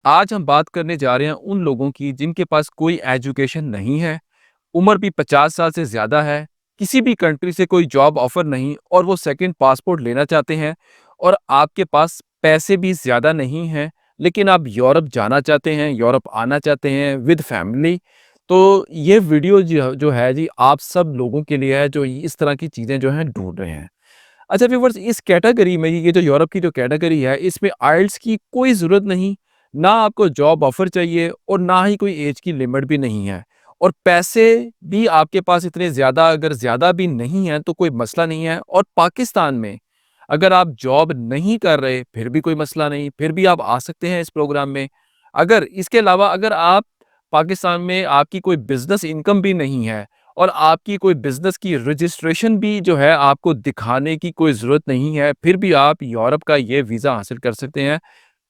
आज हम बात करने जा रहे हैं उन लोगों की जिनके पास कोई एजुकेशन नहीं है, उम्र भी 50 साल से ज़्यादा है, किसी भी कंट्री से कोई जॉब ऑफ़र नहीं और वो सेकंड पासपोर्ट लेना चाहते हैं और आपके पास पैसे भी ज़्यादा नहीं हैं, लेकिन आप यूरोप जाना चाहते हैं, यूरोप आना चाहते हैं विद फैमिली। तो ये वीडियो जो जो है जी आप सब लोगों के लिए है जो इस तरह की चीज़ें जो हैं ढूँढ रहे हैं। अच्छा व्यूअर्स इस कैटेगरी में ये जो यूरोप की जो कैटेगरी है इसमें आइल्स की कोई ज़रूरत नहीं, ना आपको जॉब ऑफ़र चाहिए और ना ही कोई ऐज की लिमिट भी नहीं है। और पैसे भी आपके पास इतने ज़्यादा अगर ज़्यादा भी नहीं हैं तो कोई मसला नहीं है और पाकिस्तान में अगर आप जॉब नहीं कर रहे फिर भी कोई मसला नहीं, फिर भी आप आ सकते हैं इस प्रोग्राम में। अगर इसके अलावा अगर आप पाकिस्तान में आपकी कोई बिज़नेस इनकम भी नहीं है और आपकी कोई बिज़नेस की रजिस्ट्रेशन भी जो है आपको दिखाने की कोई ज़रूरत नहीं है, फिर भी आप यूरोप का ये वीज़ा हासिल कर सकते हैं।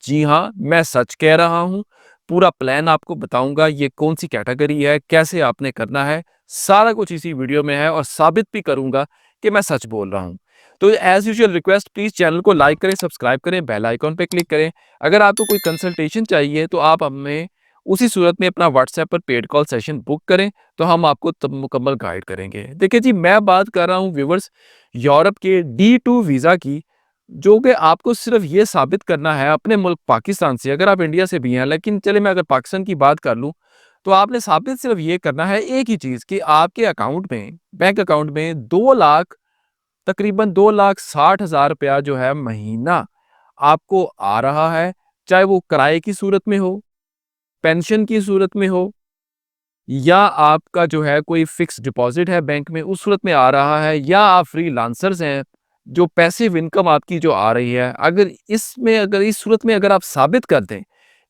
जी हाँ, मैं सच कह रहा हूँ। पूरा प्लान आपको बताऊँगा ये कौन-सी कैटेगरी है, कैसे आपने करना है, सारा कुछ इसी वीडियो में है और साबित भी करूँगा कि मैं सच बोल रहा हूँ। तो as usual request please channel को लाइक करें, सब्सक्राइब करें, बेल आइकन पे क्लिक करें। अगर आपको कोई कंसल्टेशन चाहिए तो आप हमें उसी सूरत में अपना व्हाट्सएप पर पेड कॉल सेशन बुक करें, तो हम आपको तब मुकम्मल गाइड करेंगे। देखिए जी, मैं बात कर रहा हूँ व्यूअर्स यूरोप के डी2 वीज़ा की, जो कि आपको सिर्फ़ ये साबित करना है अपने मुल्क पाकिस्तान से, अगर आप इंडिया से भी हैं, लेकिन चलिए मैं अगर पाकिस्तान की बात कर लूँ, तो आपने साबित सिर्फ़ ये करना है एक ही चीज़ कि आपके अकाउंट में, बैंक अकाउंट में 2 लाख तकरीबन 2,60,000 रुपया जो है महीना आपको आ रहा है, चाहे वो किराए की सूरत में हो, पेंशन की सूरत में हो या आपका जो है कोई फिक्स डिपॉज़िट है बैंक में उस सूरत में आ रहा है या आप फ्रीलांसर्स हैं, जो पैसिव इनकम आपकी जो आ रही है, अगर इस सूरत में अगर आप साबित कर दें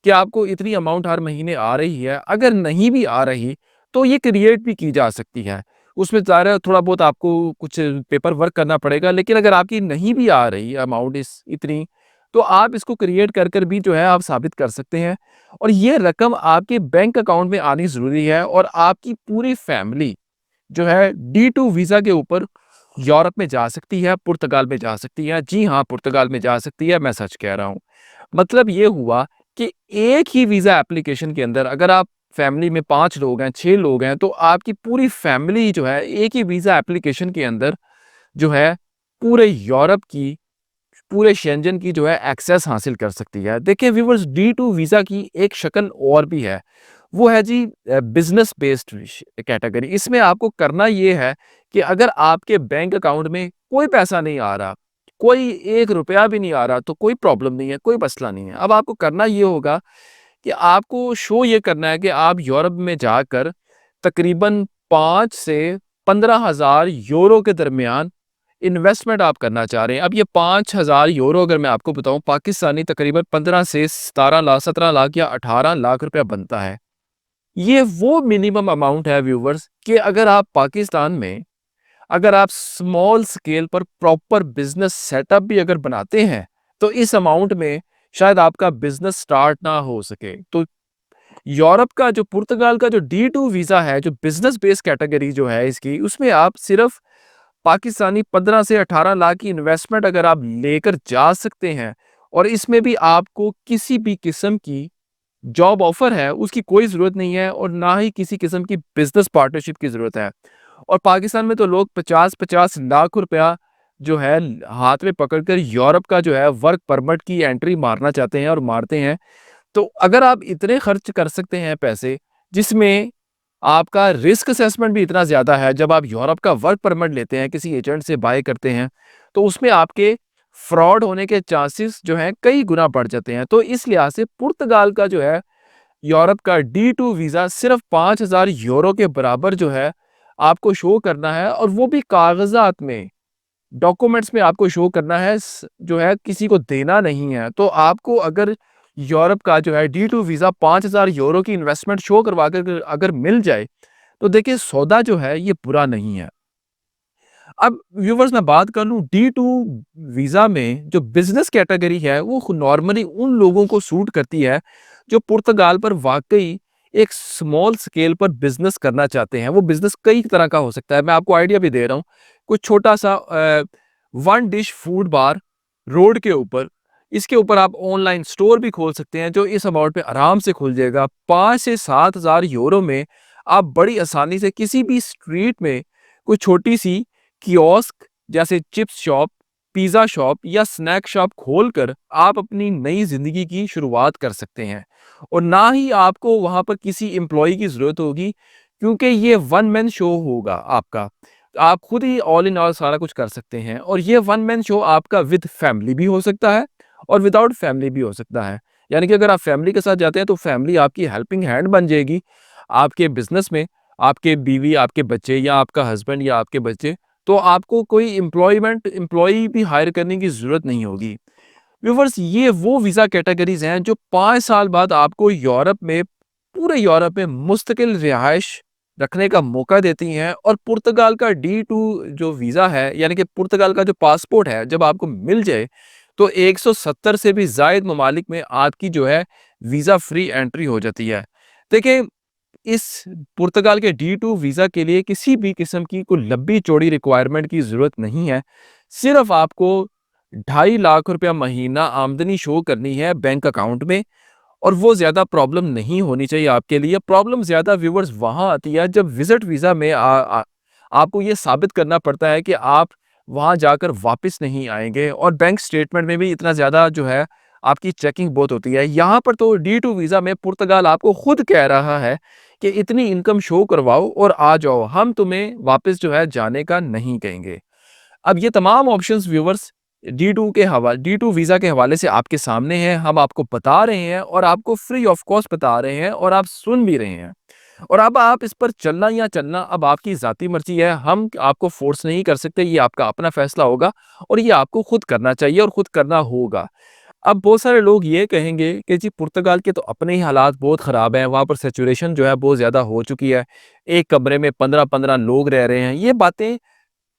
कि आपको इतनी अमाउंट हर महीने आ रही है, अगर नहीं भी आ रही, तो ये क्रिएट भी की जा सकती है। उसमें ज़ाहिर है थोड़ा बहुत आपको कुछ पेपर वर्क करना पड़ेगा, लेकिन अगर आपकी नहीं भी आ रही अमाउंट इस इतनी, तो आप इसको क्रिएट कर भी जो है आप साबित कर सकते हैं। और ये रकम आपके बैंक अकाउंट में आनी ज़रूरी है और आपकी पूरी फैमिली जो है डी2 वीज़ा के ऊपर यूरोप में जा सकती है, पुर्तगाल में जा सकती है। जी हाँ, पुर्तगाल में जा सकती है, मैं सच कह रहा हूँ। मतलब ये हुआ कि एक ही वीज़ा एप्लीकेशन के अंदर अगर आप फैमिली में 5 लोग हैं, 6 लोग हैं, तो आपकी पूरी फैमिली जो है एक ही वीज़ा एप्लीकेशन के अंदर जो है पूरे यूरोप की, पूरे शेंजन की जो है एक्सेस हासिल कर सकती है। देखिए व्यूअर्स डी2 वीज़ा की एक शक्ल और भी है। वो है जी बिज़नेस बेस्ड कैटेगरी। इसमें आपको करना ये है कि अगर आपके बैंक अकाउंट में कोई पैसा नहीं आ रहा, कोई 1 रुपया भी नहीं आ रहा तो कोई प्रॉब्लम नहीं है, कोई मसला नहीं है। अब आपको करना ये होगा कि आपको शो ये करना है कि आप यूरोप में जाकर तकरीबन 5 से 15,000 यूरो के दरमियान इन्वेस्टमेंट आप करना चाह रहे हैं। अब ये 5,000 यूरो अगर मैं आपको बताऊँ पाकिस्तानी तकरीबन 15 से 17 लाख 17 लाख या 18 लाख रुपया बनता है। ये वो मिनिमम अमाउंट है व्यूअर्स कि अगर आप पाकिस्तान में अगर आप स्मॉल स्केल पर प्रॉपर बिज़नेस सेटअप भी अगर बनाते हैं, तो इस अमाउंट में शायद आपका बिज़नेस स्टार्ट ना हो सके। तो यूरोप का जो पुर्तगाल का जो डी2 वीज़ा है, जो बिज़नेस बेस्ड कैटेगरी जो है इसकी, उसमें आप सिर्फ़ पाकिस्तानी 15 से 18 लाख की इन्वेस्टमेंट अगर आप लेकर जा सकते हैं और इसमें भी आपको किसी भी किस्म की जॉब ऑफर है, उसकी कोई ज़रूरत नहीं है और ना ही किसी किस्म की बिज़नेस पार्टनरशिप की ज़रूरत है। और पाकिस्तान में तो लोग 50-50 लाख रुपया जो है हाथ में पकड़कर यूरोप का जो है वर्क परमिट की एंट्री मारना चाहते हैं और मारते हैं। तो अगर आप इतने खर्च कर सकते हैं पैसे, जिसमें आपका रिस्क असेसमेंट भी इतना ज़्यादा है, जब आप यूरोप का वर्क परमिट लेते हैं, किसी एजेंट से बाय करते हैं, तो उसमें आपके फ्रॉड होने के चांसेस जो हैं कई गुना बढ़ जाते हैं। तो इस लिहाज से पुर्तगाल का जो है यूरोप का डी2 वीज़ा सिर्फ 5,000 यूरो के बराबर जो है आपको शो करना है और वो भी कागज़ात में, डॉक्यूमेंट्स में आपको शो करना है जो है किसी को देना नहीं है। तो आपको अगर यूरोप का जो है डी2 वीज़ा 5,000 यूरो की इन्वेस्टमेंट शो करवा कर अगर अगर मिल जाए, तो देखिए सौदा जो है ये बुरा नहीं है। अब व्यूअर्स मैं बात कर लूँ डी2 वीज़ा में जो बिज़नेस कैटेगरी है वो नॉर्मली उन लोगों को सूट करती है जो पुर्तगाल पर वाक़ई एक स्मॉल स्केल पर बिज़नेस करना चाहते हैं। वो बिज़नेस कई तरह का हो सकता है। मैं आपको आइडिया भी दे रहा हूँ। कोई छोटा-सा वन डिश फूड बार रोड के ऊपर इसके ऊपर आप ऑनलाइन स्टोर भी खोल सकते हैं जो इस अमाउंट पे आराम से खुल जाएगा। 5 से 7,000 यूरो में आप बड़ी आसानी से किसी भी स्ट्रीट में कोई छोटी-सी कियोस्क जैसे चिप्स शॉप, पिज़्ज़ा शॉप या स्नैक शॉप खोलकर आप अपनी नई ज़िंदगी की शुरुआत कर सकते हैं। और ना ही आपको वहाँ पर किसी एम्प्लॉयी की ज़रूरत होगी, क्योंकि ये वन मैन शो होगा आपका। आप खुद ही ऑल इन ऑल सारा कुछ कर सकते हैं और ये वन मैन शो आपका विद फैमिली भी हो सकता है और विदाउट फैमिली भी हो सकता है। यानी कि अगर आप फैमिली के साथ जाते हैं तो फैमिली आपकी हेल्पिंग हैंड बन जाएगी आपके बिज़नेस में, आपके बीवी, आपके बच्चे या आपका हस्बैंड या आपके बच्चे, तो आपको कोई एम्प्लॉयी भी हायर करने की ज़रूरत नहीं होगी। व्यूअर्स, ये वो वीज़ा कैटेगरीज़ हैं जो 5 साल बाद आपको पूरे यूरोप में मुस्तकिल रिहाइश रखने का मौका देती हैं। और पुर्तगाल का D2 जो वीज़ा है, यानी कि पुर्तगाल का जो पासपोर्ट है, जब आपको मिल जाए तो 170 से भी ज़ायद ममालिक में आपकी जो है वीज़ा फ्री एंट्री हो जाती है। देखिए, इस पुर्तगाल के D2 वीज़ा के लिए किसी भी किस्म की कोई लंबी-चौड़ी रिक्वायरमेंट की ज़रूरत नहीं है। सिर्फ़ आपको 2.5 लाख रुपया महीना आमदनी शो करनी है बैंक अकाउंट में, और वो ज़्यादा प्रॉब्लम नहीं होनी चाहिए आपके लिए। प्रॉब्लम ज़्यादा व्यूअर्स वहाँ आती है जब विज़िट वीज़ा में आपको ये साबित करना पड़ता है कि आप वहाँ जाकर वापस नहीं आएँगे, और बैंक स्टेटमेंट में भी इतना ज़्यादा जो है आपकी चेकिंग बहुत होती है। यहाँ पर तो D2 वीज़ा में पुर्तगाल आपको खुद कह रहा है कि इतनी इनकम शो करवाओ और आ जाओ, हम तुम्हें वापस जो है जाने का नहीं कहेंगे। अब ये तमाम ऑप्शंस व्यूअर्स D2 वीज़ा के हवाले से आपके सामने हैं, हम आपको बता रहे हैं और आपको फ्री ऑफ कॉस्ट बता रहे हैं और आप सुन भी रहे हैं। और अब आप इस पर चलना या चलना अब आपकी ज़ाती मर्ज़ी है, हम आपको फ़ोर्स नहीं कर सकते, ये आपका अपना फ़ैसला होगा और ये आपको खुद करना चाहिए और खुद करना होगा। अब बहुत सारे लोग ये कहेंगे कि जी पुर्तगाल के तो अपने ही हालात बहुत ख़राब हैं, वहाँ पर सैचुरेशन जो है बहुत ज़्यादा हो चुकी है, एक कमरे में 15-15 लोग रह रहे हैं। ये बातें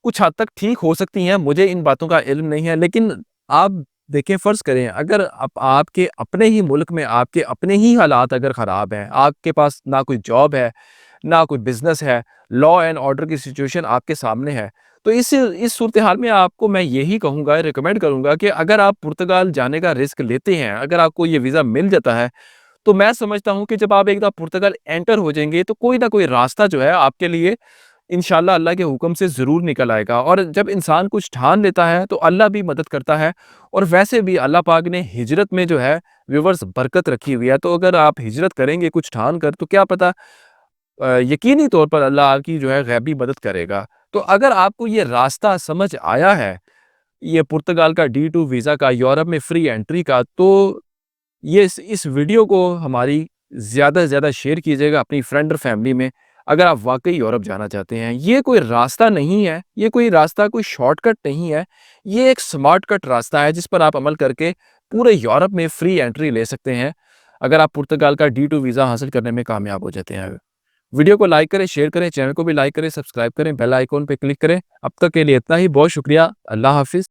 कुछ हद तक ठीक हो सकती हैं, मुझे इन बातों का इल्म नहीं है, लेकिन आप देखें, फ़र्ज़ करें अगर आपके अपने ही मुल्क में आपके अपने ही हालात अगर ख़राब हैं, आपके पास ना कोई जॉब है, ना कोई बिज़नेस है, लॉ एंड ऑर्डर की सिचुएशन आपके सामने है, तो इस सूरत-ए-हाल में आपको मैं यही कहूँगा, रिकमेंड करूँगा कि अगर आप पुर्तगाल जाने का रिस्क लेते हैं, अगर आपको ये वीज़ा मिल जाता है, तो मैं समझता हूँ कि जब आप एक दफ़ा पुर्तगाल एंटर हो जाएँगे, तो कोई ना कोई रास्ता जो है आपके लिए इंशाअल्लाह अल्लाह के हुक्म से ज़रूर निकल आएगा। और जब इंसान कुछ ठान लेता है तो अल्लाह भी मदद करता है। और वैसे भी अल्लाह पाक ने हिजरत में जो है व्यूअर्स बरकत रखी हुई है, तो अगर आप हिजरत करेंगे कुछ ठान कर, तो क्या पता यकीनी तौर पर अल्लाह आपकी जो है गैबी मदद करेगा। तो अगर आपको ये रास्ता समझ आया है, ये पुर्तगाल का D2 वीज़ा का, यूरोप में फ्री एंट्री का, तो ये इस वीडियो को हमारी ज़्यादा से ज़्यादा शेयर कीजिएगा अपनी फ्रेंड और फैमिली में, अगर आप वाक़ई यूरोप जाना चाहते हैं। ये कोई रास्ता नहीं है, ये कोई रास्ता कोई शॉर्टकट नहीं है, ये एक स्मार्ट कट रास्ता है जिस पर आप अमल करके पूरे यूरोप में फ्री एंट्री ले सकते हैं, अगर आप पुर्तगाल का D2 वीज़ा हासिल करने में कामयाब हो जाते हैं। वीडियो को लाइक करें, शेयर करें, चैनल को भी लाइक करें, सब्सक्राइब करें, बेल आइकॉन पे क्लिक करें। अब तक के लिए इतना ही, बहुत शुक्रिया। अल्लाह हाफ़िज़।